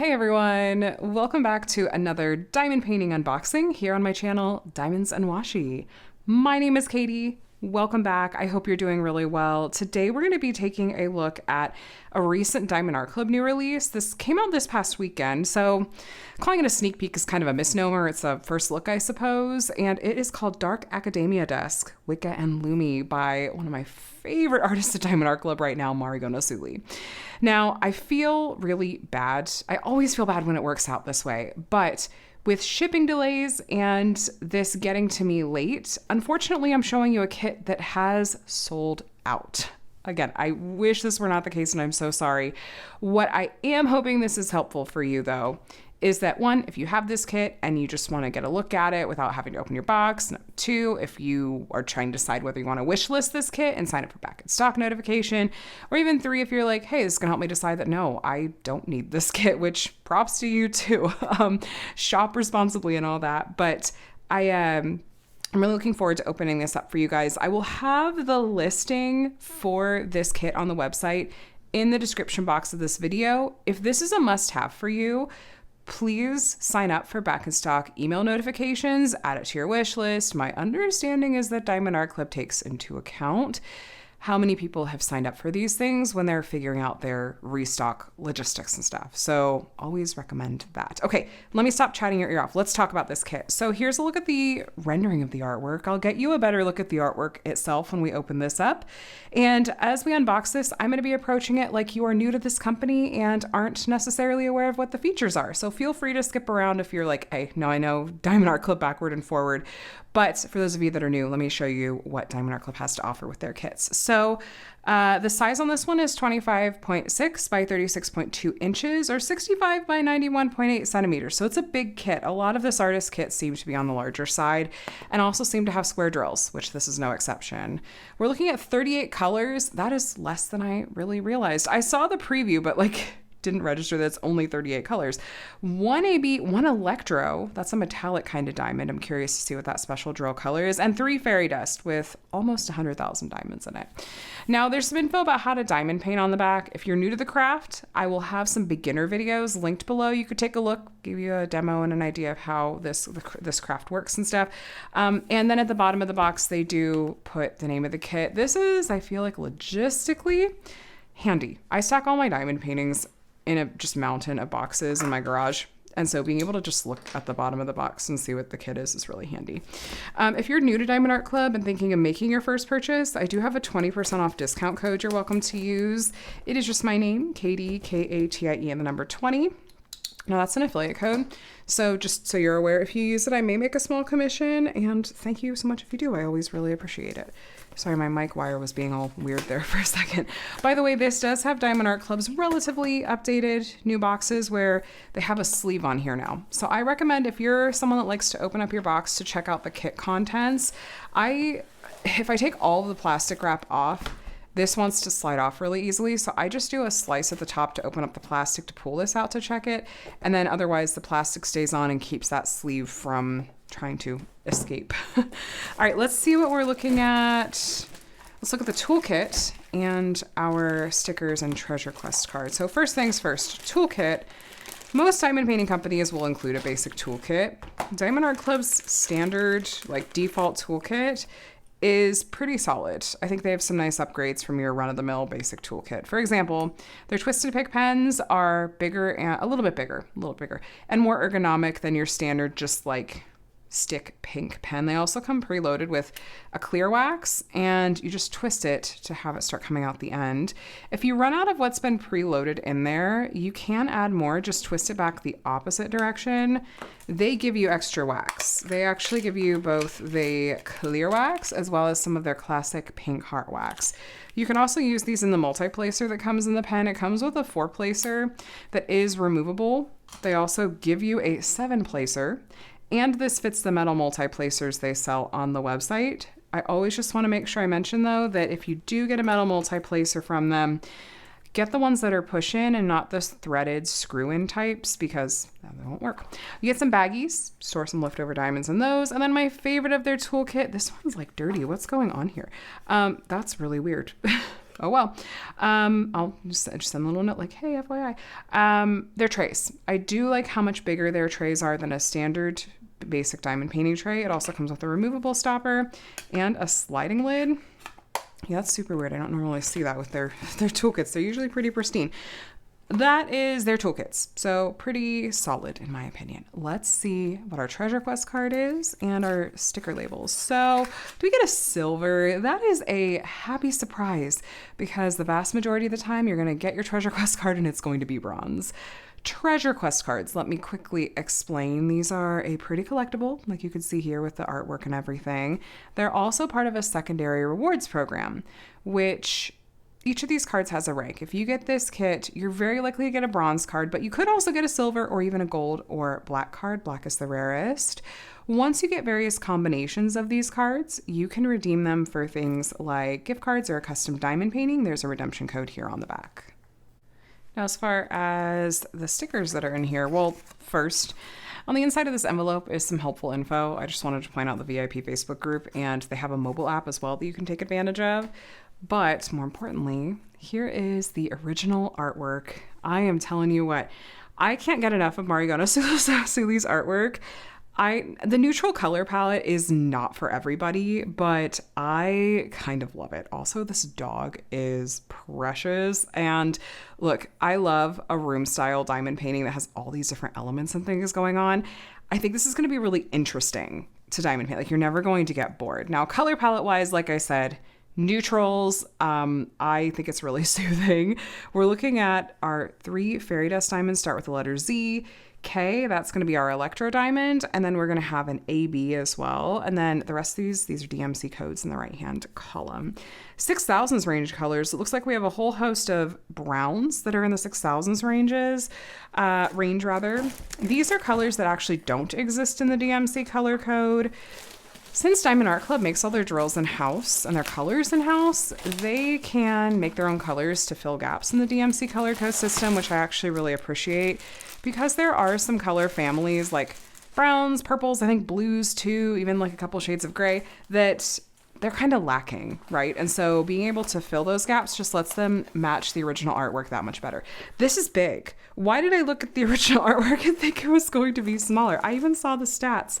Hey everyone, welcome back to another diamond painting unboxing here on my channel, Diamonds and Washi. My name is Katie. Welcome back. I hope you're doing really well. Today we're going to be taking a look at a recent Diamond Art Club new release. This came out this past weekend, so calling it a sneak peek is kind of a misnomer. It's a first look, I suppose, and it is called Dark Academia Desk, Wika And Lumi by one of my favorite artists at Diamond Art Club right now, Marigona Suli. Now, I feel really bad. I always feel bad when it works out this way, but with shipping delays and this getting to me late, unfortunately, I'm showing you a kit that has sold out. Again, I wish this were not the case, and I'm so sorry. What I am hoping this is helpful for you, though, is that one, if you have this kit and you just want to get a look at it without having to open your box. Two, if you are trying to decide whether you want to wish list this kit and sign up for back in stock notification. Or even three, if you're like, hey, this is going to help me decide that no, I don't need this kit, which props to you too. Shop responsibly and all that. But I'm really looking forward to opening this up for you guys. I will have the listing for this kit on the website in the description box of this video. If this is a must-have for you, please sign up for back in stock email notifications, add it to your wish list. My understanding is that Diamond Art Club takes into account how many people have signed up for these things when they're figuring out their restock logistics and stuff. So always recommend that. Okay, let me stop chatting your ear off. Let's talk about this kit. So here's a look at the rendering of the artwork. I'll get you a better look at the artwork itself when we open this up. And as we unbox this, I'm gonna be approaching it like you are new to this company and aren't necessarily aware of what the features are. So feel free to skip around if you're like, hey, now I know Diamond Art Club backward and forward. But for those of you that are new, let me show you what Diamond Art Club has to offer with their kits. So the size on this one is 25.6 by 36.2 inches or 65 by 91.8 centimeters. So it's a big kit. A lot of this artist kit seem to be on the larger side and also seem to have square drills, which this is no exception. We're looking at 38 colors. That is less than I really realized. I saw the preview, but didn't register that it's only 38 colors. One AB, one Electro, that's a metallic kind of diamond. I'm curious to see what that special drill color is. And 3 fairy dust with almost 100,000 diamonds in it. Now there's some info about how to diamond paint on the back. If you're new to the craft, I will have some beginner videos linked below. You could take a look, give you a demo and an idea of how this craft works and stuff. And then at the bottom of the box, they do put the name of the kit. This is, I feel like, logistically handy. I stack all my diamond paintings in a just mountain of boxes in my garage. And so being able to just look at the bottom of the box and see what the kit is really handy. If you're new to Diamond Art Club and thinking of making your first purchase, I do have a 20% off discount code you're welcome to use. It is just my name, Katie, Katie, and the number 20. Now that's an affiliate code. So just so you're aware, if you use it, I may make a small commission, and thank you so much if you do. I always really appreciate it. Sorry, my mic wire was being all weird there for a second. By the way, this does have Diamond Art Club's relatively updated new boxes where they have a sleeve on here now. So I recommend if you're someone that likes to open up your box to check out the kit contents, if I take all of the plastic wrap off, this wants to slide off really easily, so I just do a slice at the top to open up the plastic to pull this out to check it, and then otherwise the plastic stays on and keeps that sleeve from trying to escape. All right, let's see what we're looking at. Let's look at the toolkit and our stickers and treasure quest cards. So first things first, toolkit. Most diamond painting companies will include a basic toolkit. Diamond Art Club's standard, default toolkit is pretty solid. I think they have some nice upgrades from your run-of-the-mill basic toolkit. For example, their twisted pick pens are bigger and a little bigger, and more ergonomic than your standard just stick pink pen. They also come preloaded with a clear wax, and you just twist it to have it start coming out the end. If you run out of what's been preloaded in there, you can add more. Just twist it back the opposite direction. They give you extra wax. They actually give you both the clear wax as well as some of their classic pink heart wax. You can also use these in the multi-placer that comes in the pen. It comes with a 4-placer that is removable. They also give you a 7-placer. And this fits the metal multi-placers they sell on the website. I always just want to make sure I mention, though, that if you do get a metal multi-placer from them, get the ones that are push-in and not the threaded screw-in types, because they won't work. You get some baggies, store some leftover diamonds in those. And then my favorite of their toolkit, this one's dirty. What's going on here? That's really weird. Oh well. I'll just send a little note like, hey, FYI. Their trays. I do like how much bigger their trays are than a standard basic diamond painting tray. It also comes with a removable stopper and a sliding lid. Yeah, that's super weird. I don't normally see that with their toolkits. They're usually pretty pristine. That is their toolkits. So pretty solid in my opinion. Let's see what our treasure quest card is and our sticker labels. So do we get a silver? That is a happy surprise because the vast majority of the time you're going to get your treasure quest card and it's going to be bronze. Treasure quest cards, let me quickly explain. These are a pretty collectible, like you can see here with the artwork and everything. They're also part of a secondary rewards program, which each of these cards has a rank. If you get this kit, you're very likely to get a bronze card, but you could also get a silver or even a gold or black card. Black is the rarest. Once you get various combinations of these cards, you can redeem them for things like gift cards or a custom diamond painting. There's a redemption code here on the back. Now, as far as the stickers that are in here, well, first, on the inside of this envelope is some helpful info. I just wanted to point out the VIP Facebook group, and they have a mobile app as well that you can take advantage of. But more importantly, here is the original artwork. I am telling you what, I can't get enough of Marigona Suli's artwork. The neutral color palette is not for everybody, but I kind of love it. Also, this dog is precious. And look, I love a room style diamond painting that has all these different elements and things going on. I think this is going to be really interesting to diamond paint. Like, you're never going to get bored. Now, color palette wise, like I said, neutrals, I think it's really soothing. We're looking at our 3 fairy dust diamonds, start with the letter Z. K, that's going to be our Electro diamond, and then we're going to have an AB as well, and then the rest of these are DMC codes in the right hand column. 6000s range colors. It looks like we have a whole host of browns that are in the 6000s range rather. These are colors that actually don't exist in the DMC color code. Since Diamond Art Club makes all their drills in-house and their colors in-house, they can make their own colors to fill gaps in the DMC color code system, which I actually really appreciate because there are some color families like browns, purples, I think blues too, even like a couple shades of gray that they're kind of lacking, right? And so being able to fill those gaps just lets them match the original artwork that much better. This is big. Why did I look at the original artwork and think it was going to be smaller? I even saw the stats.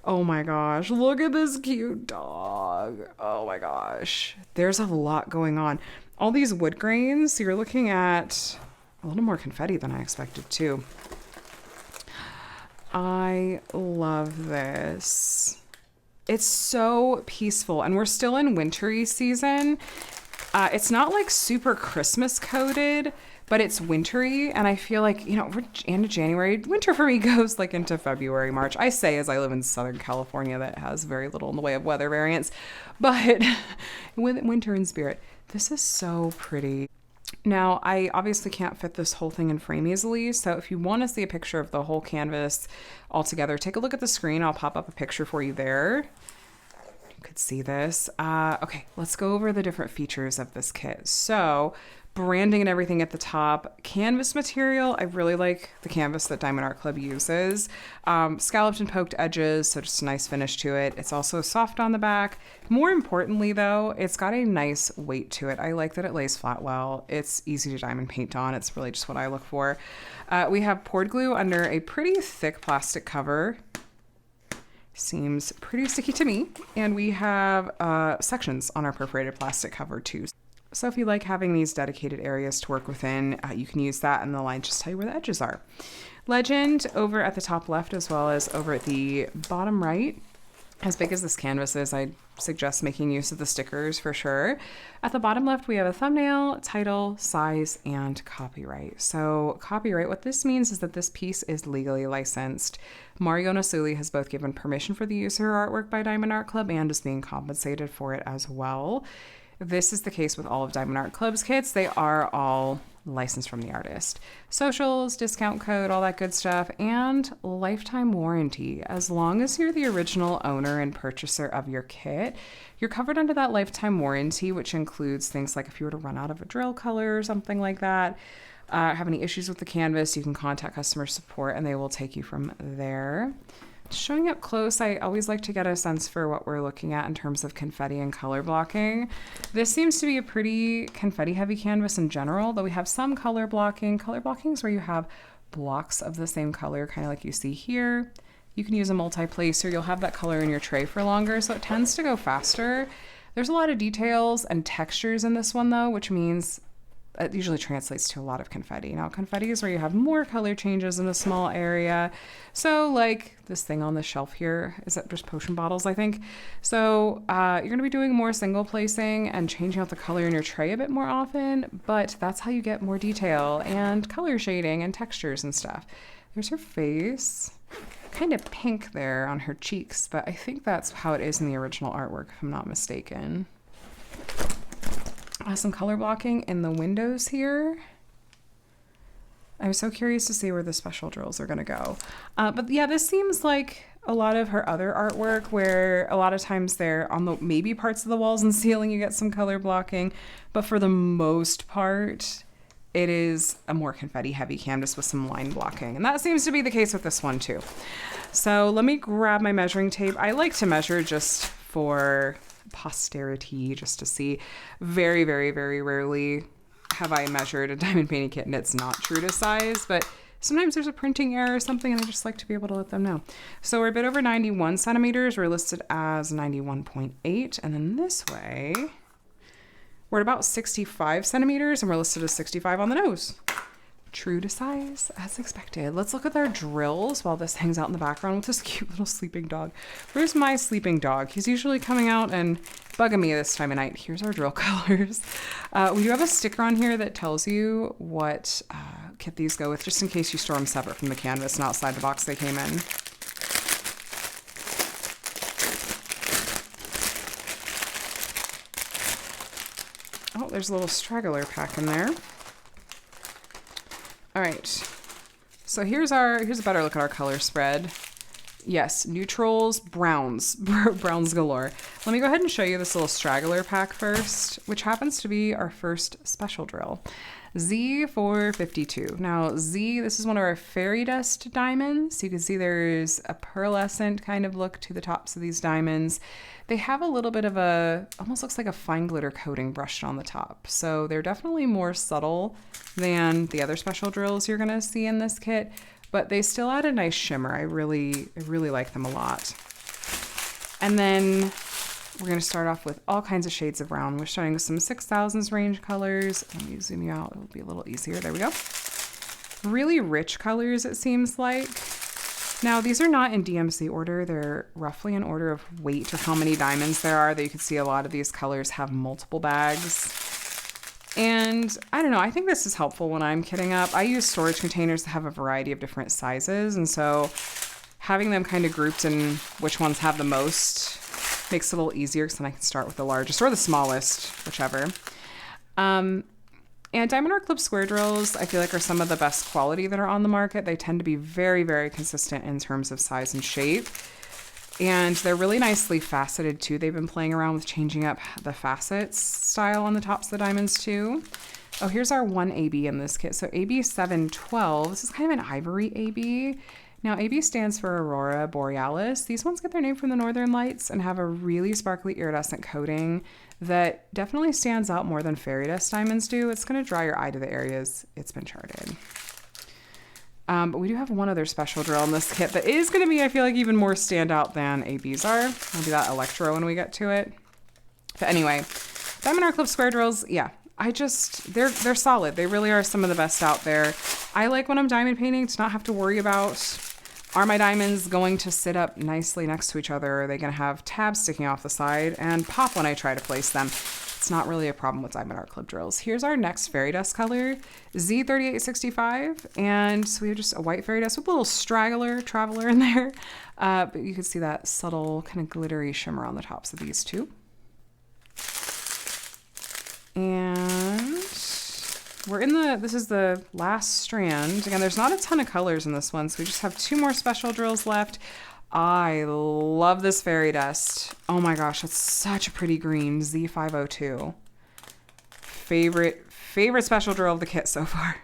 Oh my gosh, look at this cute dog. Oh my gosh. There's a lot going on. All these wood grains, so you're looking at a little more confetti than I expected too. I love this. It's so peaceful, and we're still in wintry season. It's not like super Christmas coded, but it's wintry, and I feel like, you know, we're into January. Winter for me goes like into February, March. I say as I live in Southern California that has very little in the way of weather variance, but with winter in spirit, this is so pretty. Now, I obviously can't fit this whole thing in frame easily, so if you want to see a picture of the whole canvas all together, take a look at the screen. I'll pop up a picture for you there. You could see this. Okay, let's go over the different features of this kit. So, branding and everything at the top. Canvas material, I really like the canvas that Diamond Art Club uses. Scalloped and poked edges, so just a nice finish to it. It's also soft on the back. More importantly though, it's got a nice weight to it. I like that it lays flat well. It's easy to diamond paint on. It's really just what I look for. We have poured glue under a pretty thick plastic cover. Seems pretty sticky to me. And we have sections on our perforated plastic cover too. So if you like having these dedicated areas to work within, you can use that, and the lines just tell you where the edges are. Legend over at the top left as well as over at the bottom right. As big as this canvas is, I suggest making use of the stickers for sure. At the bottom left, we have a thumbnail, title, size, and copyright. So copyright, what this means is that this piece is legally licensed. Marigona Suli has both given permission for the use of her artwork by Diamond Art Club and is being compensated for it as well. This is the case with all of Diamond Art Club's kits. They are all licensed from the artist. Socials, discount code, all that good stuff, and lifetime warranty. As long as you're the original owner and purchaser of your kit, you're covered under that lifetime warranty, which includes things like if you were to run out of a drill color or something like that, have any issues with the canvas, you can contact customer support and they will take you from there. Showing up close, I always like to get a sense for what we're looking at in terms of confetti and color blocking. This seems to be a pretty confetti heavy canvas in general, though we have some color blocking. Color blocking is where you have blocks of the same color, kind of like you see here. You can use a multi-placer. You'll have that color in your tray for longer, so it tends to go faster. There's a lot of details and textures in this one though, which means it usually translates to a lot of confetti. Now, confetti is where you have more color changes in a small area. So like this thing on the shelf here, is that just potion bottles, I think? So you're gonna be doing more single placing and changing out the color in your tray a bit more often, but that's how you get more detail and color shading and textures and stuff. There's her face, kind of pink there on her cheeks, but I think that's how it is in the original artwork, if I'm not mistaken. Some color blocking in the windows here. I'm so curious to see where the special drills are going to go. But yeah, this seems like a lot of her other artwork where a lot of times they're on the maybe parts of the walls and ceiling you get some color blocking, but for the most part it is a more confetti heavy canvas with some line blocking. And that seems to be the case with this one too. So let me grab my measuring tape. I like to measure just for posterity, just to see. Very, very, very rarely have I measured a diamond painting kit and it's not true to size, but sometimes there's a printing error or something and I just like to be able to let them know. So we're a bit over 91 centimeters. We're listed as 91.8. And then this way, we're at about 65 centimeters and we're listed as 65 on the nose. True to size, as expected. Let's look at our drills while this hangs out in the background with this cute little sleeping dog. Where's my sleeping dog? He's usually coming out and bugging me this time of night. Here's our drill colors. We do have a sticker on here that tells you what kit these go with, just in case you store them separate from the canvas and outside the box they came in. Oh, there's a little straggler pack in there. All right, so here's a better look at our color spread. Yes, neutrals, browns, browns galore. Let me go ahead and show you this little straggler pack first, which happens to be our first special drill. Z452. Now Z, this is one of our fairy dust diamonds. You can see there's a pearlescent kind of look to the tops of these diamonds. They have a little bit of a, almost looks like a fine glitter coating brushed on the top. So they're definitely more subtle than the other special drills you're gonna see in this kit, but they still add a nice shimmer. I really like them a lot. And then we're gonna start off with all kinds of shades of brown. We're starting with some 6000s range colors. Let me zoom you out, it'll be a little easier. There we go. Really rich colors, it seems like. Now, these are not in DMC order. They're roughly in order of weight or how many diamonds there are. That you can see a lot of these colors have multiple bags. And I don't know, I think this is helpful when I'm kitting up. I use storage containers that have a variety of different sizes. And so having them kind of grouped in which ones have the most makes it a little easier because then I can start with the largest or the smallest, whichever. And Diamond Art Clip square drills, I feel like, are some of the best quality that are on the market. They tend to be very, very consistent in terms of size and shape. And they're really nicely faceted too. They've been playing around with changing up the facets style on the tops of the diamonds too. Oh, here's our one AB in this kit. So AB 712, this is kind of an ivory AB. Now AB stands for Aurora Borealis. These ones get their name from the Northern Lights and have a really sparkly iridescent coating that definitely stands out more than fairy dust diamonds do. It's going to draw your eye to the areas it's been charted. But we do have one other special drill in this kit that is going to be, I feel like, even more standout than ABs are. I'll do that Electro when we get to it. But anyway, Diamond Art Clip square drills, yeah, they're solid. They really are some of the best out there. I like when I'm diamond painting to not have to worry about, are my diamonds going to sit up nicely next to each other? Are they going to have tabs sticking off the side and pop when I try to place them? It's not really a problem with Diamond Art Clip drills. Here's our next fairy dust color, Z3865. And so we have just a white fairy dust with a little traveler in there. But you can see that subtle kind of glittery shimmer on the tops of these two. And this is the last strand. Again, there's not a ton of colors in this one, so we just have two more special drills left. I love this fairy dust. Oh my gosh, that's such a pretty green, Z502. Favorite special drill of the kit so far.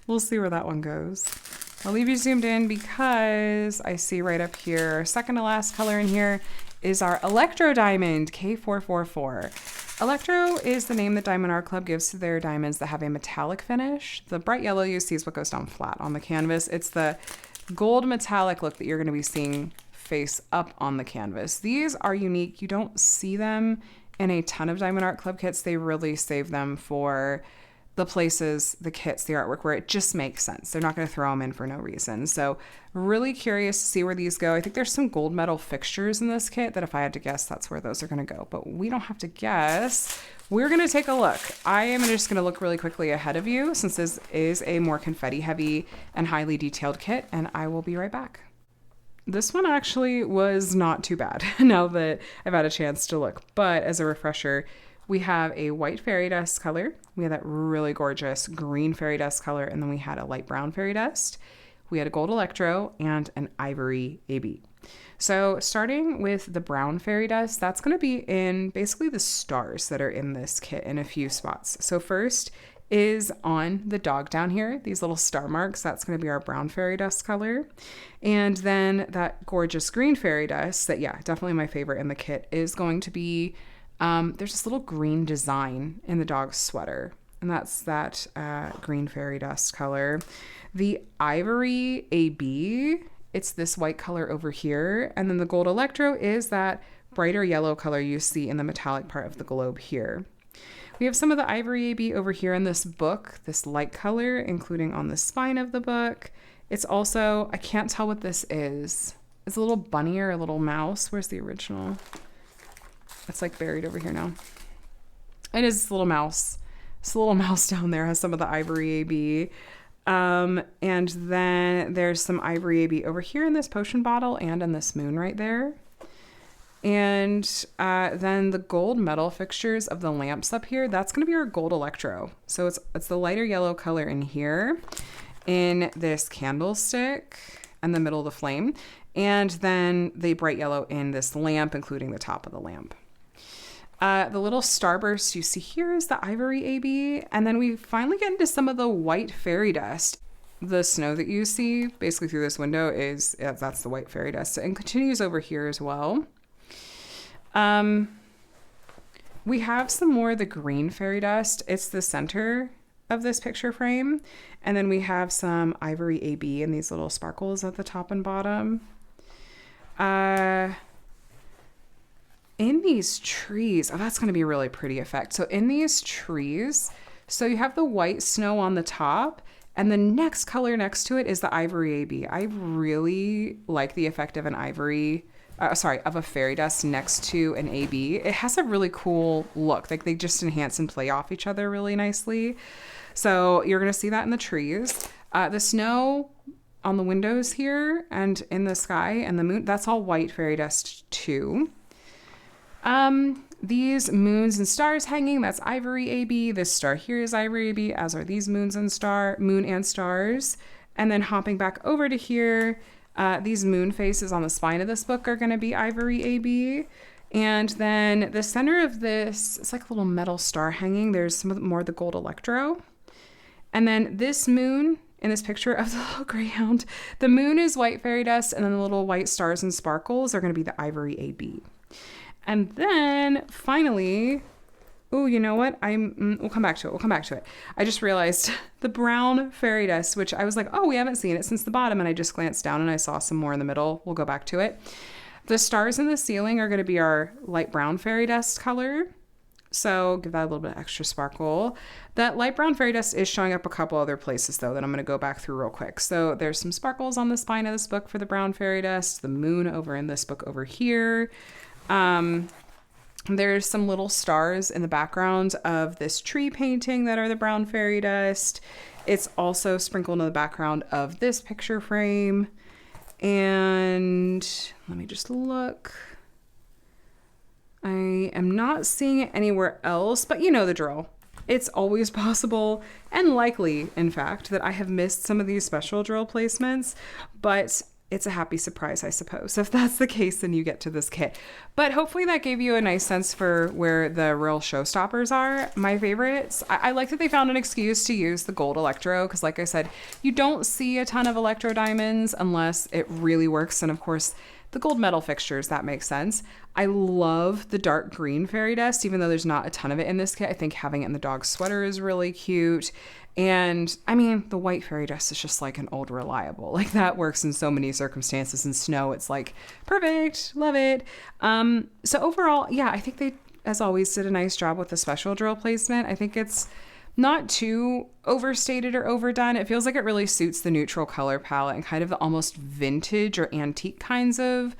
We'll see where that one goes. I'll leave you zoomed in because I see right up here, second to last color in here is our Electro Diamond K444. Electro is the name that Diamond Art Club gives to their diamonds that have a metallic finish. The bright yellow you see is what goes down flat on the canvas. It's the gold metallic look that you're going to be seeing face up on the canvas. These are unique. You don't see them in a ton of Diamond Art Club kits. They really save them for the places, the kits, the artwork where it just makes sense. They're not going to throw them in for no reason. So really curious to see where these go. I think there's some gold medal fixtures in this kit that if I had to guess, that's where those are going to go. But we don't have to guess. We're going to take a look. I am just going to look really quickly ahead of you since this is a more confetti heavy and highly detailed kit, and I will be right back. This one actually was not too bad now that I've had a chance to look. But as a refresher, we have a white fairy dust color. We had that really gorgeous green fairy dust color, and then we had a light brown fairy dust. We had a gold electro and an ivory AB. So starting with the brown fairy dust, that's going to be in basically the stars that are in this kit in a few spots. So first is on the dog down here, these little star marks. That's going to be our brown fairy dust color. And then that gorgeous green fairy dust that, yeah, definitely my favorite in the kit is going to be there's this little green design in the dog's sweater, and that's that green fairy dust color. The ivory AB, it's this white color over here, and then the gold electro is that brighter yellow color you see in the metallic part of the globe here. We have some of the ivory AB over here in this book, this light color, including on the spine of the book. It's also, I can't tell what this is. It's a little bunny or a little mouse. Where's the original? It's like buried over here now. It is this little mouse. This little mouse down there has some of the ivory AB. And then there's some ivory AB over here in this potion bottle and in this moon right there. And then the gold metal fixtures of the lamps up here, that's going to be our gold electro. So it's the lighter yellow color in here in this candlestick and the middle of the flame. And then the bright yellow in this lamp, including the top of the lamp. The little starburst you see here is the ivory AB. And then we finally get into some of the white fairy dust. The snow that you see basically through this window that's the white fairy dust, and continues over here as well. We have some more of the green fairy dust. It's the center of this picture frame. And then we have some ivory AB and these little sparkles at the top and bottom. In these trees, oh, that's going to be a really pretty effect. So in these trees, so you have the white snow on the top, and the next color next to it is the ivory AB. I really like the effect of an of a fairy dust next to an AB. It has a really cool look. Like they just enhance and play off each other really nicely. So you're going to see that in the trees. The snow on the windows here and in the sky and the moon, that's all white fairy dust too. These moons and stars hanging, that's ivory AB. This star here is ivory AB, as are these moon and stars. And then hopping back over to here, these moon faces on the spine of this book are going to be ivory AB. And then the center of this, it's like a little metal star hanging. There's some more of the gold electro. And then this moon in this picture of the little greyhound, the moon is white fairy dust, and then the little white stars and sparkles are going to be the ivory AB. And then finally, oh, you know what? We'll come back to it. I just realized the brown fairy dust, which I was like, oh, we haven't seen it since the bottom. And I just glanced down and I saw some more in the middle. We'll go back to it. The stars in the ceiling are going to be our light brown fairy dust color. So give that a little bit of extra sparkle. That light brown fairy dust is showing up a couple other places though that I'm going to go back through real quick. So there's some sparkles on the spine of this book for the brown fairy dust, the moon over in this book over here. There's some little stars in the background of this tree painting that are the brown fairy dust. It's also sprinkled in the background of this picture frame. And let me just look. I am not seeing it anywhere else, but you know the drill. It's always possible and likely, in fact, that I have missed some of these special drill placements, but it's a happy surprise, I suppose. So if that's the case, then you get to this kit. But hopefully that gave you a nice sense for where the real showstoppers are. My favorites, I like that they found an excuse to use the gold Electro, because like I said, you don't see a ton of Electro diamonds unless it really works. And of course, the gold metal fixtures, that makes sense. I love the dark green fairy dust, even though there's not a ton of it in this kit. I think having it in the dog sweater is really cute. And I mean, the white fairy dust is just like an old reliable. Like that works in so many circumstances. In snow, it's like perfect. Love it. So overall, yeah, I think they, as always, did a nice job with the special drill placement. I think it's not too overstated or overdone. It feels like it really suits the neutral color palette and kind of the almost vintage or antique kinds of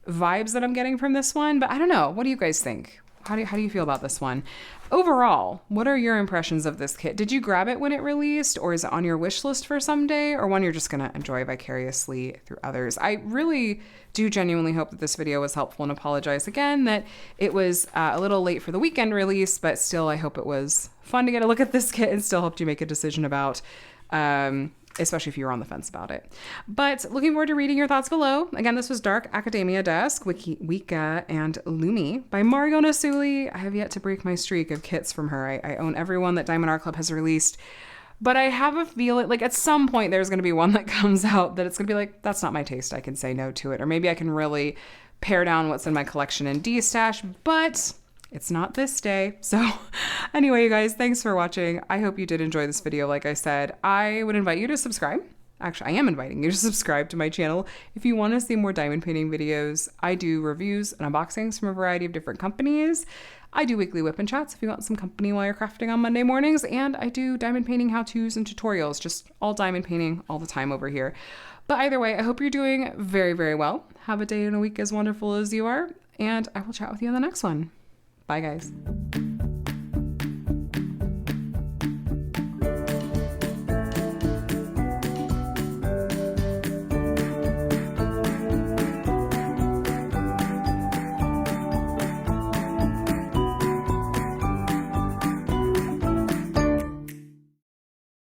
vibes that I'm getting from this one. But I don't know. What do you guys think? How do you feel about this one? Overall, what are your impressions of this kit? Did you grab it when it released, or is it on your wish list for someday, or one you're just going to enjoy vicariously through others? I really do genuinely hope that this video was helpful, and apologize again that it was a little late for the weekend release, but still I hope it was fun to get a look at this kit and still helped you make a decision about especially if you were on the fence about it. But looking forward to reading your thoughts below. Again, this was Dark Academia Desk, Wika and Lumi by Marigona Suli. I have yet to break my streak of kits from her. I own every one that Diamond Art Club has released, but I have a feeling like at some point there's going to be one that comes out that it's going to be like, that's not my taste. I can say no to it. Or maybe I can really pare down what's in my collection in Destash, but it's not this day. So anyway, you guys, thanks for watching. I hope you did enjoy this video. Like I said, I would invite you to subscribe. Actually, I am inviting you to subscribe to my channel. If you want to see more diamond painting videos, I do reviews and unboxings from a variety of different companies. I do weekly whip and chats if you want some company while you're crafting on Monday mornings. And I do diamond painting how-tos and tutorials, just all diamond painting all the time over here. But either way, I hope you're doing very, very well. Have a day and a week as wonderful as you are. And I will chat with you in the next one. Bye, guys.